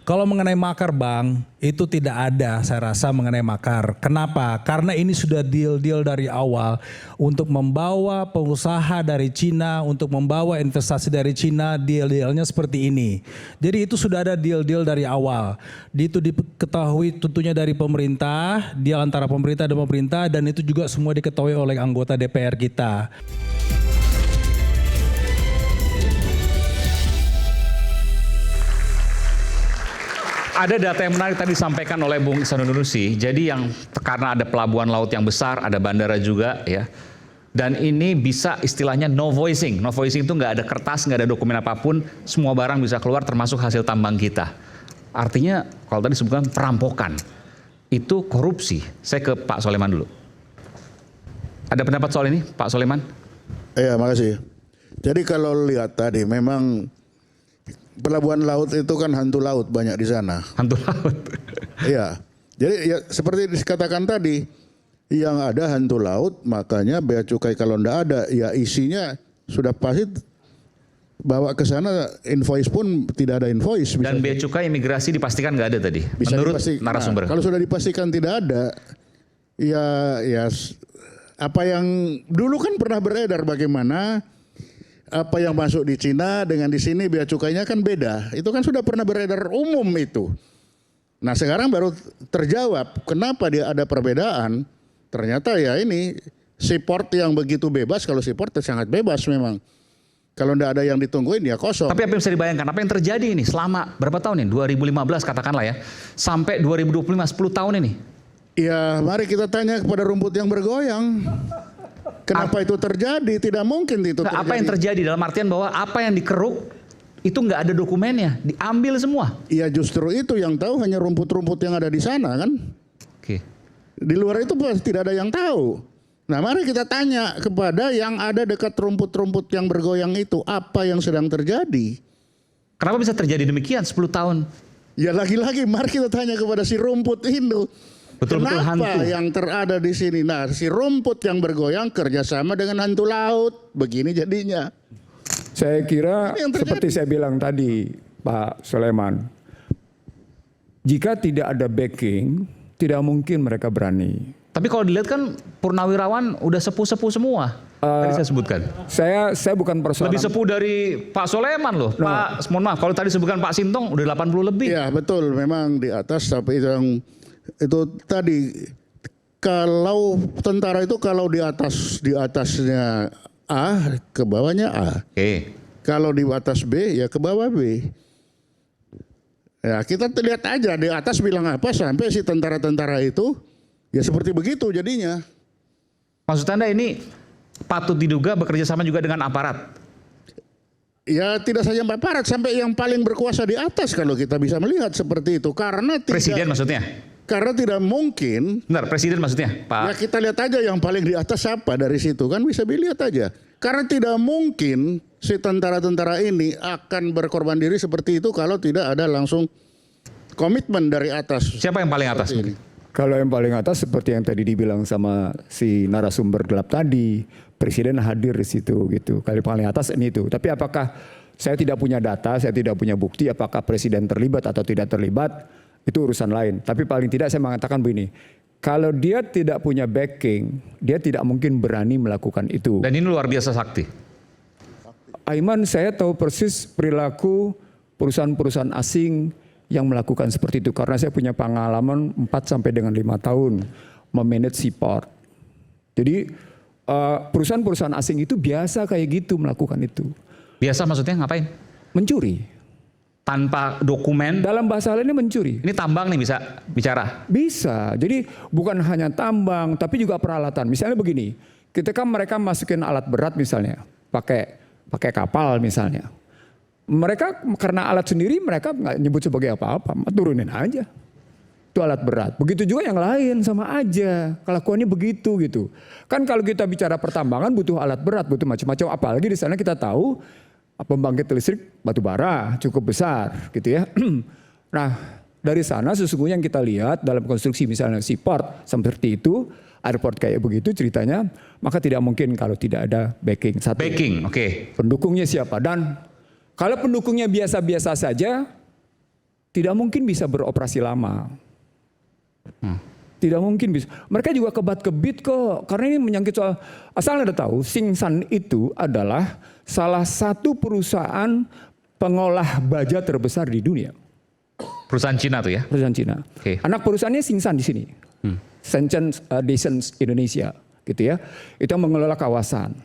Kalau mengenai makar Bang, itu tidak ada saya rasa mengenai makar. Kenapa? Karena ini sudah deal-deal dari awal untuk membawa pengusaha dari Cina, untuk membawa investasi dari Cina, deal-dealnya seperti ini. Jadi itu sudah ada deal-deal dari awal. Itu diketahui tentunya dari pemerintah, deal antara pemerintah dan pemerintah, dan itu juga semua diketahui oleh anggota DPR kita. Ada data yang menarik tadi disampaikan oleh Bung Ihsanul Nurusi. Jadi yang karena ada pelabuhan laut yang besar, ada bandara juga ya. Dan ini bisa istilahnya no voicing. No voicing itu nggak ada kertas, nggak ada dokumen apapun, semua barang bisa keluar termasuk hasil tambang kita. Artinya kalau tadi disebutkan perampokan, itu korupsi. Saya ke Pak Soleman dulu. Ada pendapat soal ini, Pak Soleman? Iya, makasih. Jadi kalau lihat tadi memang pelabuhan laut itu kan hantu laut banyak di sana. Hantu laut. Iya. Jadi ya seperti dikatakan tadi, yang ada hantu laut, makanya bea cukai kalau ndak ada, ya isinya sudah pasti bawa ke sana, invoice pun tidak ada invoice. Dan bea cukai imigrasi dipastikan nggak ada tadi, bisa menurut narasumber. Kalau sudah dipastikan tidak ada, ya apa yang dulu kan pernah beredar bagaimana apa yang masuk di Cina dengan di sini bea cukainya kan beda. Itu kan sudah pernah beredar umum itu. Nah sekarang baru terjawab kenapa dia ada perbedaan. Ternyata ya ini seaport yang begitu bebas, kalau seaport sangat bebas memang. Kalau tidak ada yang ditungguin ya kosong. Tapi apa yang bisa dibayangkan, apa yang terjadi ini selama berapa tahun ini? 2015 katakanlah ya, sampai 2025, 10 tahun ini. Ya mari kita tanya kepada rumput yang bergoyang. Kenapa itu terjadi? Tidak mungkin itu terjadi. Apa yang terjadi dalam artian bahwa apa yang dikeruk itu nggak ada dokumennya, diambil semua. Iya justru itu yang tahu hanya rumput-rumput yang ada di sana kan. Oke. Di luar itu tidak ada yang tahu. Nah mari kita tanya kepada yang ada dekat rumput-rumput yang bergoyang itu, apa yang sedang terjadi? Kenapa bisa terjadi demikian 10 tahun? Ya lagi-lagi mari kita tanya kepada si rumput itu. Betul-betul hantu. Kenapa yang terada di sini? Nah, si rumput yang bergoyang kerjasama dengan hantu laut, begini jadinya. Saya kira seperti saya bilang tadi, Pak Soleman, jika tidak ada backing, tidak mungkin mereka berani. Tapi kalau dilihat kan purnawirawan udah sepuh-sepuh semua. Tadi saya sebutkan. Saya bukan persoalan. Lebih sepuh dari Pak Soleman loh. No. Pak, mohon maaf, kalau tadi sebutkan Pak Sintong udah 80 lebih. Ya betul, memang di atas, tapi itu tadi kalau tentara itu kalau di atasnya A ke bawahnya A. Kalau di atas B ya ke bawah B. Ya kita lihat aja di atas bilang apa sampai si tentara-tentara itu ya seperti begitu jadinya. Maksud Anda ini patut diduga bekerja sama juga dengan aparat? Ya tidak saja aparat, sampai yang paling berkuasa di atas kalau kita bisa melihat seperti itu. Karena Presiden maksudnya? Karena tidak mungkin. Benar, Presiden maksudnya, Pak. Ya kita lihat aja yang paling di atas siapa dari situ kan bisa dilihat aja. Karena tidak mungkin si tentara-tentara ini akan berkorban diri seperti itu kalau tidak ada langsung komitmen dari atas. Siapa yang paling atas? Kalau yang paling atas seperti yang tadi dibilang sama si narasumber gelap tadi, Presiden hadir di situ gitu. Kalau paling atas ini itu. Tapi apakah saya tidak punya data, saya tidak punya bukti apakah Presiden terlibat atau tidak terlibat, itu urusan lain. Tapi paling tidak saya mengatakan begini, kalau dia tidak punya backing, dia tidak mungkin berani melakukan itu. Dan ini luar biasa sakti. Aiman, saya tahu persis perilaku perusahaan-perusahaan asing yang melakukan seperti itu. Karena saya punya pengalaman 4 sampai dengan 5 tahun memanage seaport. Jadi perusahaan-perusahaan asing itu biasa kayak gitu melakukan itu. Biasa maksudnya ngapain? Mencuri. Tanpa dokumen. Dalam bahasa lainnya mencuri. Ini tambang nih bisa bicara? Bisa. Jadi bukan hanya tambang tapi juga peralatan. Misalnya begini, ketika mereka masukin alat berat misalnya, pakai kapal misalnya. Mereka karena alat sendiri mereka nggak nyebut sebagai apa-apa, turunin aja. Itu alat berat. Begitu juga yang lain sama aja. Kelakuannya begitu gitu. Kan kalau kita bicara pertambangan butuh alat berat, butuh macam-macam. Apalagi di sana kita tahu pembangkit listrik batu bara cukup besar gitu ya. Nah dari sana sesungguhnya yang kita lihat dalam konstruksi misalnya seaport seperti itu, airport kayak begitu ceritanya, maka tidak mungkin kalau tidak ada backing. Satu, backing, oke. Pendukungnya siapa? Dan kalau pendukungnya biasa-biasa saja, tidak mungkin bisa beroperasi lama. Tidak mungkin bisa. Mereka juga kebat-kebit kok. Karena ini menyangkut soal, asal Anda tahu, Singsan itu adalah salah satu perusahaan pengolah baja terbesar di dunia. Perusahaan Cina tuh ya? Perusahaan Cina. Oke. Anak perusahaannya Singsan di sini. Shenzhen Descent Indonesia. Gitu ya. Itu yang mengelola kawasan.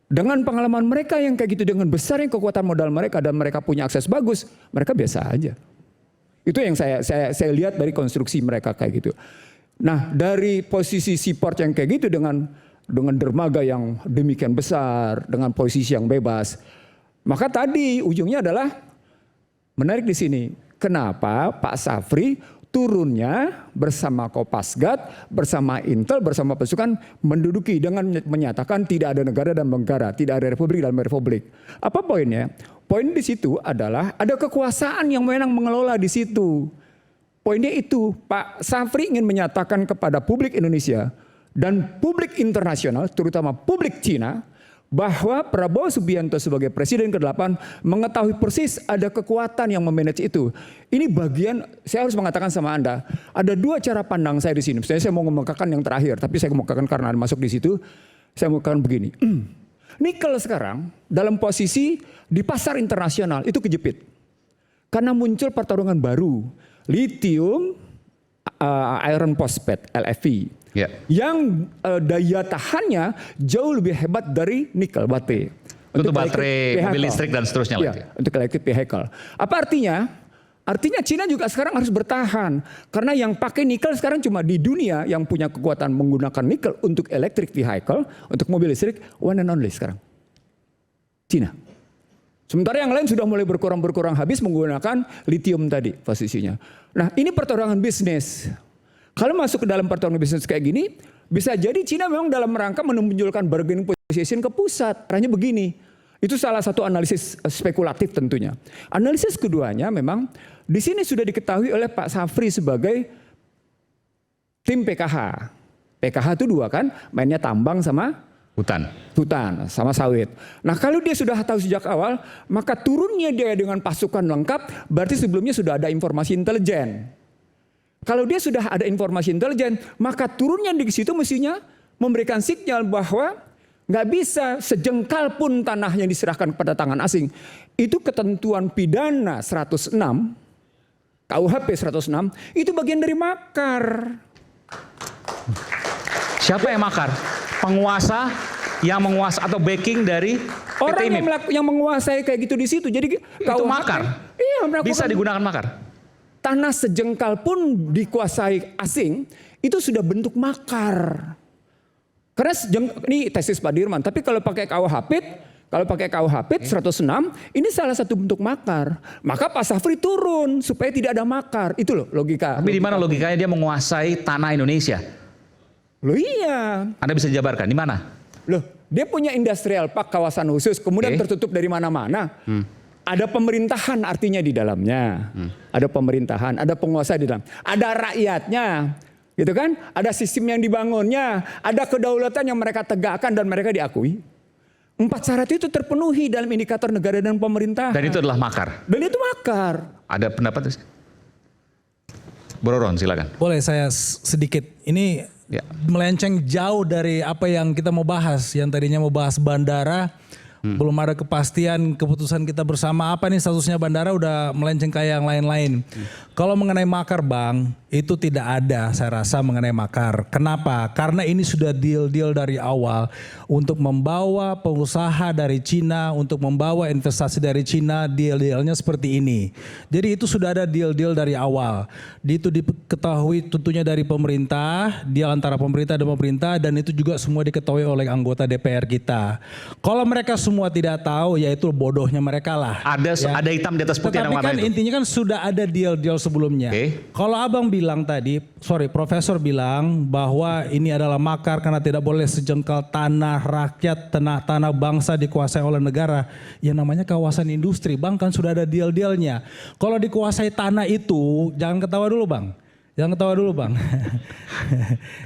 Dengan pengalaman mereka yang kayak gitu, dengan besarnya kekuatan modal mereka dan mereka punya akses bagus, mereka biasa aja. Itu yang saya lihat dari konstruksi mereka kayak gitu. Nah, dari posisi seaport yang kayak gitu dengan dermaga yang demikian besar, dengan posisi yang bebas, maka tadi ujungnya adalah menarik di sini. Kenapa Pak Safri turunnya bersama Kopasgat, bersama Intel, bersama pasukan menduduki dengan menyatakan tidak ada negara dan negara, tidak ada republik dan republik. Apa poinnya? Poin di situ adalah ada kekuasaan yang memang mengelola di situ. Poinnya itu, Pak Safri ingin menyatakan kepada publik Indonesia dan publik internasional, terutama publik Cina, bahwa Prabowo Subianto sebagai presiden ke-8 mengetahui persis ada kekuatan yang memanage itu. Ini bagian, saya harus mengatakan sama Anda, ada dua cara pandang saya di sini. Saya mau mengemukakan yang terakhir, tapi saya mengemukakan karena Anda masuk di situ, saya mengemukakan begini. Nikel sekarang dalam posisi di pasar internasional itu kejepit. Karena muncul pertarungan baru. Lithium iron phosphate LFP. Ya. Yang daya tahannya jauh lebih hebat dari nikel baterai. Untuk baterai, electric mobil vehicle. listrik dan seterusnya Ya, lagi. untuk electric vehicle. Apa artinya? Artinya Cina juga sekarang harus bertahan. Karena yang pakai nikel sekarang cuma di dunia yang punya kekuatan menggunakan nikel untuk electric vehicle, untuk mobil listrik, one and only sekarang. Cina. Sementara yang lain sudah mulai berkurang habis menggunakan lithium tadi posisinya. Nah, ini pertarungan bisnis. Kalau masuk ke dalam pertarungan bisnis kayak gini, bisa jadi Cina memang dalam rangka menunjukkan bargaining position ke pusat. Caranya begini. Itu salah satu analisis spekulatif tentunya. Analisis keduanya memang di sini sudah diketahui oleh Pak Safri sebagai tim PKH. PKH itu dua kan, mainnya tambang sama hutan sama sawit. Nah, kalau dia sudah tahu sejak awal, maka turunnya dia dengan pasukan lengkap, berarti sebelumnya sudah ada informasi intelijen. Kalau dia sudah ada informasi intelijen, maka turunnya di situ mestinya memberikan sinyal bahwa nggak bisa sejengkal pun tanah yang diserahkan kepada tangan asing. Itu ketentuan pidana 106, KUHP 106, itu bagian dari makar. Siapa yang makar? Penguasa yang menguasai atau backing dari Orang PT yang menguasai kayak gitu di situ. Jadi itu makar. Iya, Bisa digunakan makar. Tanah sejengkal pun dikuasai asing, itu sudah bentuk makar. Karena ini tesis Pak Dirman, tapi kalau pakai KUHP 106, ini salah satu bentuk makar. Maka Pak Safri turun supaya tidak ada makar. Itu loh logika. Tapi di mana logikanya dia menguasai tanah Indonesia? Loh iya. Anda bisa jabarkan di mana? Loh, dia punya industrial park kawasan khusus, kemudian tertutup dari mana-mana. Ada pemerintahan artinya di dalamnya. Ada pemerintahan, ada penguasa di dalam. Ada rakyatnya. Gitu kan? Ada sistem yang dibangunnya, ada kedaulatan yang mereka tegakkan dan mereka diakui. 4 syarat itu terpenuhi dalam indikator negara dan pemerintahan. Dan itu adalah makar. Dan itu makar. Ada pendapat? Bro Ron, silakan. Boleh saya sedikit, ini Ya. melenceng jauh dari apa yang kita mau bahas. Yang tadinya mau bahas bandara, belum ada kepastian keputusan kita bersama apa nih statusnya bandara, udah melenceng kayak yang lain-lain. Kalau mengenai makar Bang, itu tidak ada saya rasa mengenai makar. Kenapa? Karena ini sudah deal-deal dari awal untuk membawa pengusaha dari Cina, untuk membawa investasi dari Cina, deal-dealnya seperti ini. Jadi itu sudah ada deal-deal dari awal. Itu diketahui tentunya dari pemerintah, deal antara pemerintah dan pemerintah, dan itu juga semua diketahui oleh anggota DPR kita. Kalau mereka semua tidak tahu, ya itu bodohnya mereka lah. Ada hitam di atas putih. Tetapi kan intinya kan sudah ada deal-deal sebelumnya. Kalau abang bilang tadi, profesor bilang bahwa ini adalah makar karena tidak boleh sejengkal tanah rakyat, tanah bangsa dikuasai oleh negara. Ya namanya kawasan industri Bang, kan sudah ada deal-dealnya. Kalau dikuasai tanah itu, jangan ketawa dulu Bang. Jangan ketawa dulu Bang.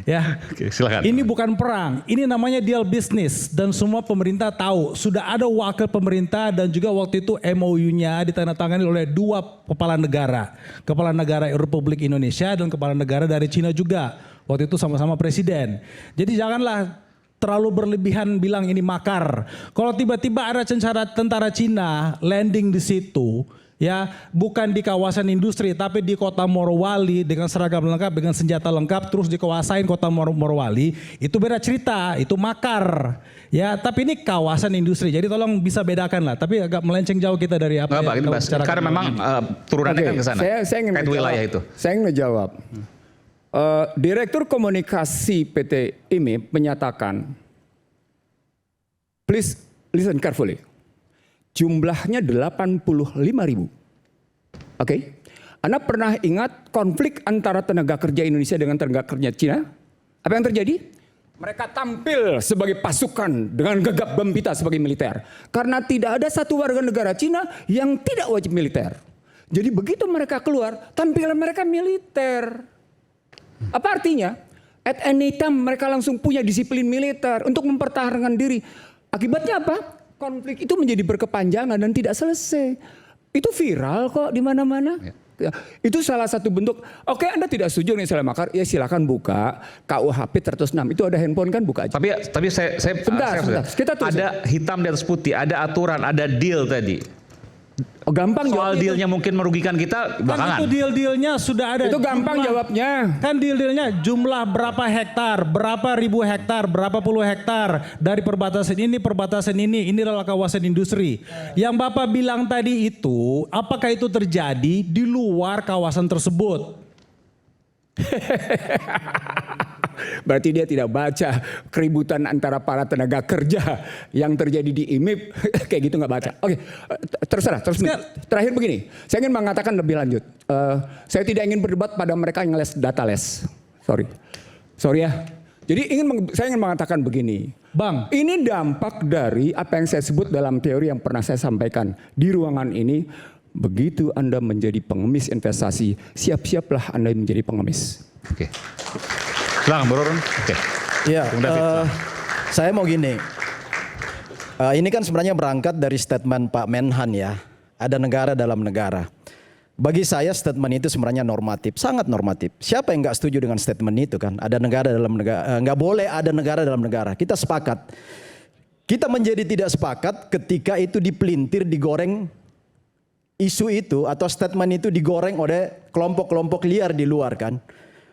Ya. Oke, silakan. Ini bukan perang, ini namanya deal bisnis dan semua pemerintah tahu. Sudah ada wakil pemerintah dan juga waktu itu MOU-nya ditandatangani oleh dua kepala negara. Kepala negara Republik Indonesia dan kepala negara dari Cina juga. Waktu itu sama-sama presiden. Jadi janganlah terlalu berlebihan bilang ini makar. Kalau tiba-tiba ada tentara Cina landing di situ, ya bukan di kawasan industri tapi di kota Morowali dengan seragam lengkap, dengan senjata lengkap, terus dikuasain kota Morowali, itu beda cerita, itu makar. Ya, tapi ini kawasan industri, jadi tolong bisa bedakan lah. Tapi agak melenceng jauh kita dari apa Nggak, Pak, kita bahas. Karena memang turunannya kan ke sana. Saya ingin Kait wilayah itu. Saya ingin menjawab. Direktur Komunikasi PT IMIP menyatakan, please listen carefully. Jumlahnya 85.000. Oke. Anda pernah ingat konflik antara tenaga kerja Indonesia dengan tenaga kerja Cina? Apa yang terjadi? Mereka tampil sebagai pasukan dengan gegap gempita sebagai militer. Karena tidak ada satu warga negara Cina yang tidak wajib militer. Jadi begitu mereka keluar, tampilan mereka militer. Apa artinya? At any time mereka langsung punya disiplin militer untuk mempertahankan diri. Akibatnya apa? Konflik itu menjadi berkepanjangan dan tidak selesai. Itu viral kok di mana-mana. Ya. Itu salah satu bentuk. Oke, Anda tidak setuju nih soal makar, ya silakan buka KUHP 106. Itu ada handphone kan, buka aja. Tapi saya Sebentar. Kita tulis. ada hitam di atas putih, ada aturan, ada deal tadi. Oh, gampang Soal jawabnya. dealnya mungkin merugikan kita Kan belakangan. itu deal-dealnya sudah ada. Itu gampang jawabnya. Kan deal-dealnya jumlah berapa hektar, berapa ribu hektar, berapa puluh hektar dari perbatasan ini adalah kawasan industri. Yang Bapak bilang tadi itu, apakah itu terjadi di luar kawasan tersebut? Berarti dia tidak baca keributan antara para tenaga kerja yang terjadi di IMIP. Kayak gitu nggak baca. Oke, terserah. Terakhir begini, saya ingin mengatakan lebih lanjut. Saya tidak ingin berdebat pada mereka yang les data les. Sorry ya. Jadi saya ingin mengatakan begini. Bang, Ini dampak dari apa yang saya sebut dalam teori yang pernah saya sampaikan di ruangan ini. Begitu Anda menjadi pengemis investasi, siap-siaplah Anda menjadi pengemis. Oke. Silakan, Bro Ron. Oke. Iya, Bung David, saya mau gini. Ini kan sebenarnya berangkat dari statement Pak Menhan ya. Ada negara dalam negara. Bagi saya statement itu sebenarnya normatif, sangat normatif. Siapa yang nggak setuju dengan statement itu kan? Ada negara dalam negara, nggak boleh ada negara dalam negara. Kita sepakat. Kita menjadi tidak sepakat ketika itu dipelintir, digoreng. Isu itu atau statement itu digoreng oleh kelompok-kelompok liar di luar kan.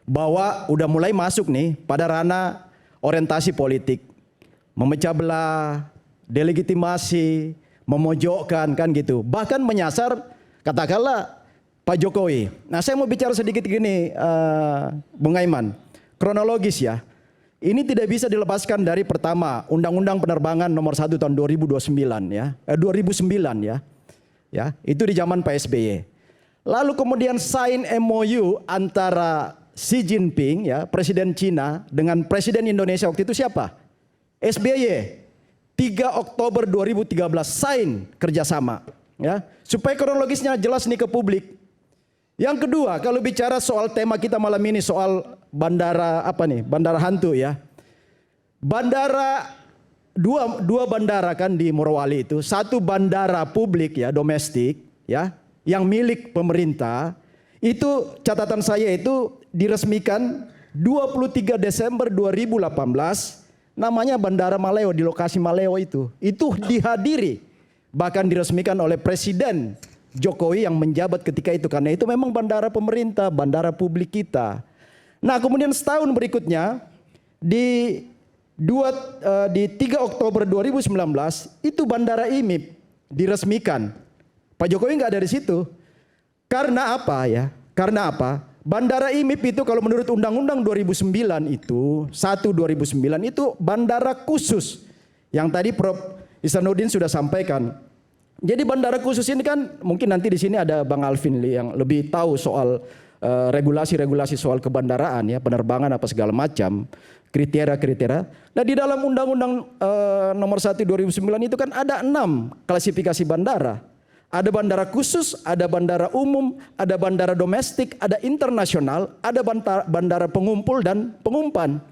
Bahwa udah mulai masuk nih pada ranah orientasi politik. Memecah belah, delegitimasi, memojokkan kan gitu. Bahkan menyasar katakanlah Pak Jokowi. Nah saya mau bicara sedikit gini Bung Aiman. Kronologis ya. Ini tidak bisa dilepaskan dari pertama Undang-Undang Penerbangan nomor 1 tahun 2029 ya. 2009 ya. Ya, itu di zaman Pak SBY. Lalu kemudian sign MOU antara Xi Jinping ya, Presiden Cina dengan Presiden Indonesia waktu itu siapa? SBY. 3 Oktober 2013 sign kerjasama ya. Supaya kronologisnya jelas nih ke publik. Yang kedua, kalau bicara soal tema kita malam ini soal bandara apa nih? Bandara hantu ya. Bandara dua bandara kan di Morowali itu, satu bandara publik ya, domestik ya, yang milik pemerintah. Itu catatan saya itu diresmikan 23 Desember 2018, namanya Bandara Maleo di lokasi Maleo itu. Itu dihadiri, bahkan diresmikan oleh Presiden Jokowi yang menjabat ketika itu, karena itu memang bandara pemerintah, bandara publik kita. Nah, kemudian setahun berikutnya di 3 Oktober 2019 itu Bandara IMIP diresmikan. Pak Jokowi nggak ada di situ. Karena apa ya? Karena apa? Bandara IMIP itu kalau menurut Undang-Undang 2009 itu 1/2009 itu bandara khusus. Yang tadi Prof. Ihsanuddin sudah sampaikan. Jadi bandara khusus ini kan mungkin nanti di sini ada Bang Alvin yang lebih tahu soal regulasi-regulasi soal kebandaraan ya, penerbangan apa segala macam. Kriteria-kriteria. Nah di dalam Undang-Undang nomor 1 2009 itu kan ada 6 klasifikasi bandara. ada bandara khusus, ada bandara umum, ada bandara domestik, ada internasional, ada bandara pengumpul dan pengumpan.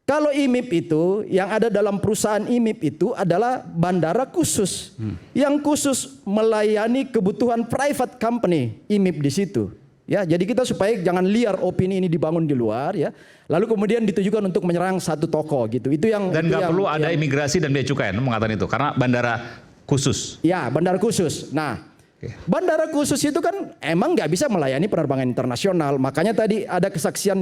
Kalau IMIP itu, yang ada dalam perusahaan IMIP itu adalah bandara khusus. Yang khusus melayani kebutuhan private company, IMIP di situ. Ya, jadi kita supaya jangan liar opini ini dibangun di luar ya. Lalu kemudian ditujukan untuk menyerang satu toko gitu. Itu yang Dan nggak perlu ada yang, imigrasi dan bea cukai mengatakan itu karena bandara khusus. Ya, bandara khusus. Nah, bandara khusus itu kan emang nggak bisa melayani penerbangan internasional. Makanya tadi ada kesaksian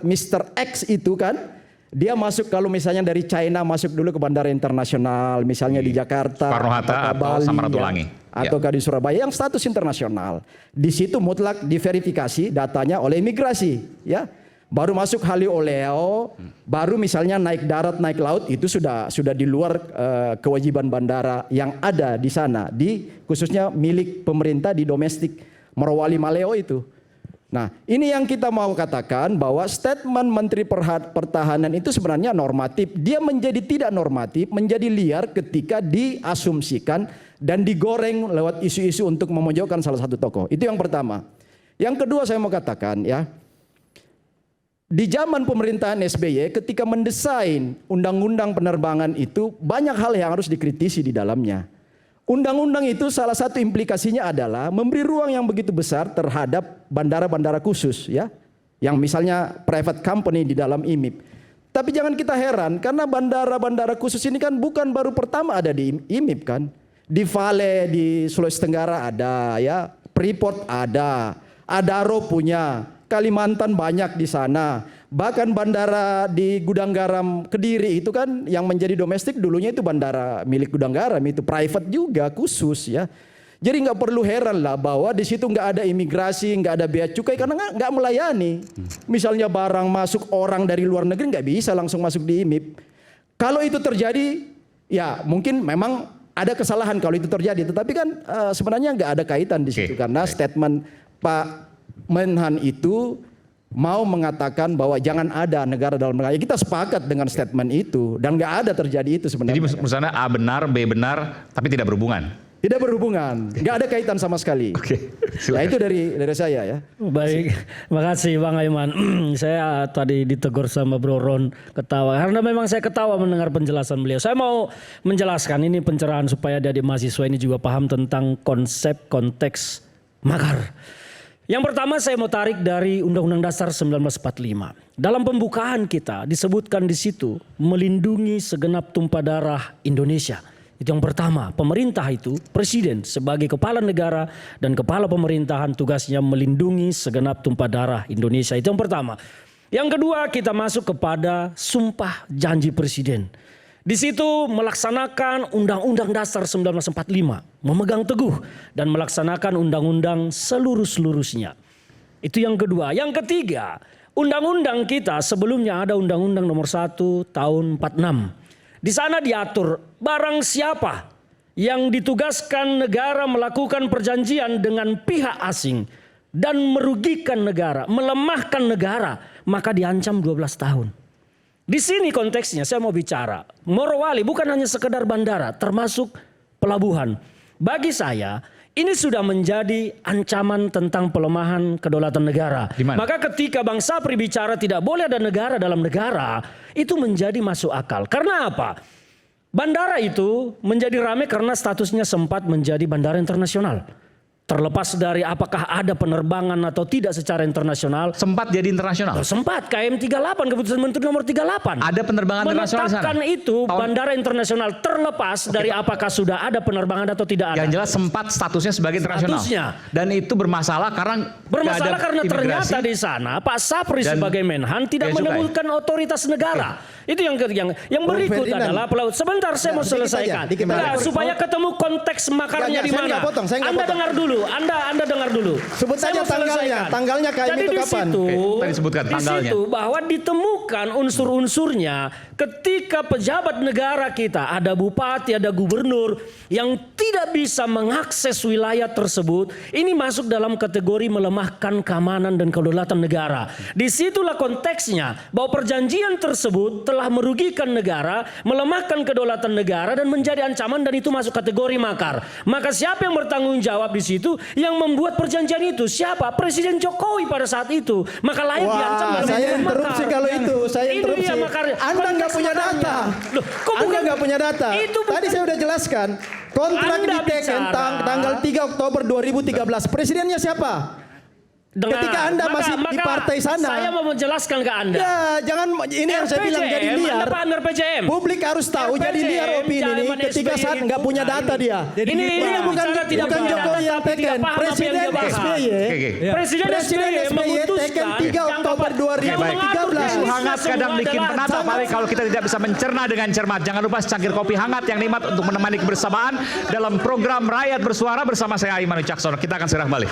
Mr. X itu kan. Dia masuk kalau misalnya dari China masuk dulu ke bandara internasional, misalnya di Jakarta, Soekarno-Hatta atau Samratulangi, ataukah di Surabaya yang status internasional. Di situ mutlak diverifikasi datanya oleh imigrasi, ya. Baru masuk Halio-Oleo, baru misalnya naik darat, naik laut itu sudah di luar kewajiban bandara yang ada di sana, di khususnya milik pemerintah di domestik Morowali Maleo itu. Nah, ini yang kita mau katakan bahwa statement Menteri Pertahanan itu sebenarnya normatif. Dia menjadi tidak normatif, menjadi liar ketika diasumsikan dan digoreng lewat isu-isu untuk memojokkan salah satu tokoh. Itu yang pertama. Yang kedua saya mau katakan ya, di zaman pemerintahan SBY ketika mendesain undang-undang penerbangan itu banyak hal yang harus dikritisi di dalamnya. Undang-undang itu salah satu implikasinya adalah memberi ruang yang begitu besar terhadap bandara-bandara khusus ya, yang misalnya private company di dalam IMIP. Tapi jangan kita heran karena bandara-bandara khusus ini kan bukan baru pertama ada di IMIP kan. Di Vale di Sulawesi Tenggara ada ya, Freeport ada, Adaro punya, Kalimantan banyak di sana. Bahkan bandara di Gudang Garam Kediri itu kan yang menjadi domestik dulunya itu bandara milik Gudang Garam, itu private juga khusus ya. Jadi nggak perlu heran lah bahwa di situ nggak ada imigrasi, nggak ada bea cukai karena nggak melayani. Misalnya barang masuk orang dari luar negeri nggak bisa langsung masuk di IMIP. Kalau itu terjadi, ya mungkin memang ada kesalahan kalau itu terjadi. Tetapi kan sebenarnya nggak ada kaitan di situ karena statement Pak Menhan itu mau mengatakan bahwa jangan ada negara dalam negara. Kita sepakat dengan statement itu dan nggak ada terjadi itu sebenarnya. Jadi misalnya A benar, B benar, tapi tidak berhubungan. Tidak berhubungan, nggak ada kaitan sama sekali. Ya itu dari saya ya. Baik, makasih Bang Aiman. Saya tadi ditegur sama Bro Ron ketawa karena memang saya ketawa mendengar penjelasan beliau. Saya mau menjelaskan ini pencerahan supaya adik mahasiswa ini juga paham tentang konsep konteks makar. Yang pertama saya mau tarik dari Undang-Undang Dasar 1945. Dalam pembukaan kita disebutkan di situ melindungi segenap tumpah darah Indonesia. Itu yang pertama. Pemerintah itu, presiden sebagai kepala negara dan kepala pemerintahan tugasnya melindungi segenap tumpah darah Indonesia. Itu yang pertama. Yang kedua kita masuk kepada sumpah janji presiden. Di situ melaksanakan Undang-Undang Dasar 1945, memegang teguh dan melaksanakan undang-undang seluruh-seluruhnya. Itu yang kedua. Yang ketiga, undang-undang kita sebelumnya ada Undang-Undang Nomor 1 Tahun 46. Di sana diatur barang siapa yang ditugaskan negara melakukan perjanjian dengan pihak asing dan merugikan negara, melemahkan negara, maka diancam 12 tahun. Di sini konteksnya saya mau bicara, Morowali bukan hanya sekedar bandara, termasuk pelabuhan. Bagi saya, ini sudah menjadi ancaman tentang pelemahan kedaulatan negara. Maka ketika Bang Sapri bicara tidak boleh ada negara dalam negara, itu menjadi masuk akal. Karena apa? Bandara itu menjadi ramai karena statusnya sempat menjadi bandara internasional. Terlepas dari apakah ada penerbangan atau tidak secara internasional. Sempat jadi internasional? Sempat, KM38, keputusan Menteri Nomor 38. Ada penerbangan internasional di sana? Menetapkan itu bandara internasional terlepas dari apakah sudah ada penerbangan atau tidak ada. Yang jelas sempat statusnya sebagai internasional. Dan itu bermasalah karena karena ternyata di sana Pak Sapri sebagai Menhan tidak menemukan otoritas negara. Itu yang berikut adalah pelaut. Sebentar saya mau selesaikan. Supaya ketemu konteks makarnya di mana. Anda dengar dulu. Anda dengar dulu. Sebut Saya saja mau selesaikan. tanggalnya KM Jadi itu di kapan? situ, Oke, tadi sebutkan di tanggalnya. situ bahwa ditemukan unsur-unsurnya ketika pejabat negara kita, ada bupati, ada gubernur yang tidak bisa mengakses wilayah tersebut, ini masuk dalam kategori melemahkan keamanan dan kedaulatan negara. Disitulah konteksnya bahwa perjanjian tersebut telah merugikan negara, melemahkan kedaulatan negara dan menjadi ancaman, dan itu masuk kategori makar. Maka siapa yang bertanggung jawab di situ? Yang membuat perjanjian itu siapa? Presiden Jokowi pada saat itu. Maka layak diancam Wah, dalam saya hukum interupsi makar. kalau itu. Saya Itu interupsi. dia makarnya. Anda nggak Konteks punya makarnya. data. Loh, kok Anda bukan- nggak punya data. Itu bukan- Tadi saya udah jelaskan. Kontrak Anda diteken bicara- tanggal 3 Oktober 2013. Presidennya siapa? Dengar. Ketika Anda masih di partai sana. Saya mau menjelaskan ke Anda. Ya, jangan ini yang saya bilang jadi RPJM, liar. Anda partner PJM. Publik harus tahu jadi liar opini ini zaman ketika SBY saat nggak itu. punya data dia. Ini yang bukan bicara tidak bukan punya Jokowi data, yang tapi tidak teken. paham apa yang Presiden dia bahas. SBY. Oke. Presiden Presiden SBY SBY memutuskan teken 3 Oktober yang 2013. Isu hangat kadang bikin penat, apalagi kalau kita tidak bisa mencerna dengan cermat. Jangan lupa secangkir kopi hangat yang nikmat untuk menemani kebersamaan dalam program Rakyat Bersuara bersama saya Aiman Wicaksono. Kita akan segera kembali.